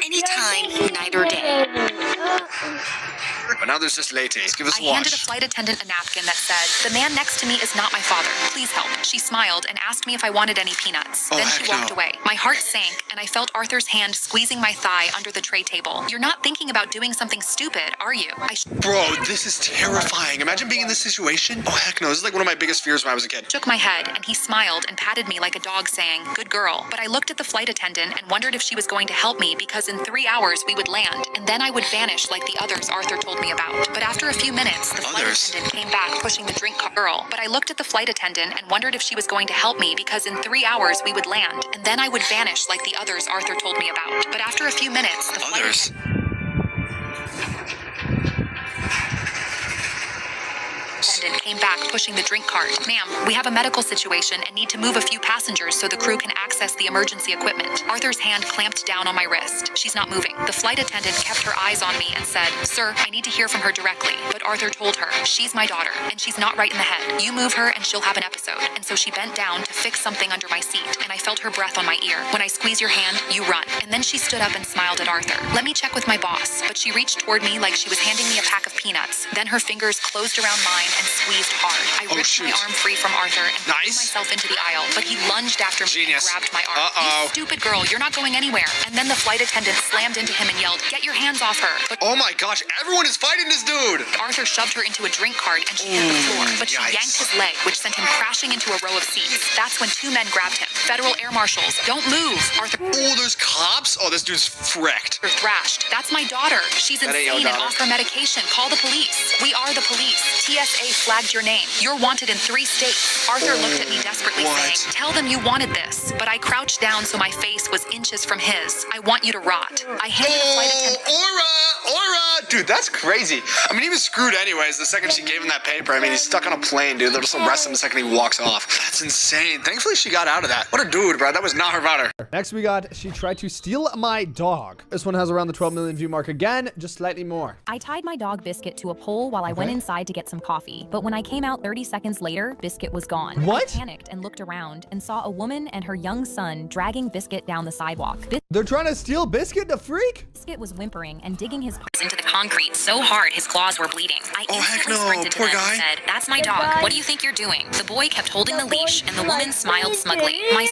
anytime, night or day. But now there's just lattes. Give us a I handed a wash. flight attendant a napkin that said, "The man next to me is not my father. Please help." She smiled and asked me if I wanted any peanuts. Oh, Then she heck walked no. away. My heart sank, and I felt Arthur's hand squeezing my thigh under the tray table. "You're not thinking about doing something stupid, are you?" Bro, this is terrifying. Imagine being in this situation. Oh, heck no. This is like one of my biggest fears when I was a kid. Shook my head, and he smiled and patted me like a dog, saying, "Good girl." But I looked at the flight attendant and wondered if she was going to help me because in 3 hours we would land, and then I would vanish like the others Arthur told me about. But after a few minutes, the flight Others? attendant came back pushing the drink girl. But I looked at the flight attendant and wondered if she was going to help me because in 3 hours we would land, and then I would vanish like the others Arthur told me about. But after a few minutes, the flight Others? attendant came back pushing the drink cart. "Ma'am, we have a medical situation and need to move a few passengers so the crew can access the emergency equipment." Arthur's hand clamped down on my wrist. "She's not moving." The flight attendant kept her eyes on me and said, "Sir, I need to hear from her directly." But Arthur told her, "She's my daughter, and she's not right in the head. You move her and she'll have an episode." And so she bent down to fix something under my seat, and I felt her breath on my ear. "When I squeeze your hand, you run." And then she stood up and smiled at Arthur. "Let me check with my boss." But she reached toward me like she was handing me a pack of peanuts. Then her fingers closed around mine and squeezed hard. I ripped my arm free from Arthur and threw myself into the aisle, but he lunged after me and grabbed my arm. Uh-oh. "You stupid girl, you're not going anywhere." And then the flight attendant slammed into him and yelled, "Get your hands off her." But Oh my gosh, everyone is fighting this dude. Arthur shoved her into a drink cart and she hit the floor, but she yikes. yanked his leg, which sent him crashing into a row of seats. That's when 2 men grabbed him. "Federal air marshals, don't move." Arthur Oh, there's cops? Oh, this dude's wrecked. thrashed. "That's my daughter. She's That ain't your insane and daughter. off her medication. Call the police." "We are the police. TSA flagged your name. You're wanted in 3 states." Arthur looked at me desperately, what? saying, "Tell them you wanted this." But I crouched down so my face was inches from his. "I want you to rot." I handed the flight attendant. Aura! Dude, that's crazy. I mean, he was screwed anyways the second she gave him that paper. I mean, he's stuck on a plane, dude. They'll just arrest him the second he walks off. That's insane. Thankfully, she got out of that. What a dude, bro. That was not her daughter. Next we got, she tried to steal my dog. This one has around the 12 million view mark again, just slightly more. I tied my dog Biscuit to a pole while I went inside to get some coffee, but when I came out 30 seconds later, Biscuit was gone. What? I panicked and looked around and saw a woman and her young son dragging Biscuit down the sidewalk. They're trying to steal Biscuit, the freak? Biscuit was whimpering and digging his paws Into the concrete so hard his claws were bleeding. I Oh, heck instantly no. sprinted to Poor them guy. and said, "That's my dog. What do you think you're doing?" The boy kept holding the leash, and the woman smiled smugly. "My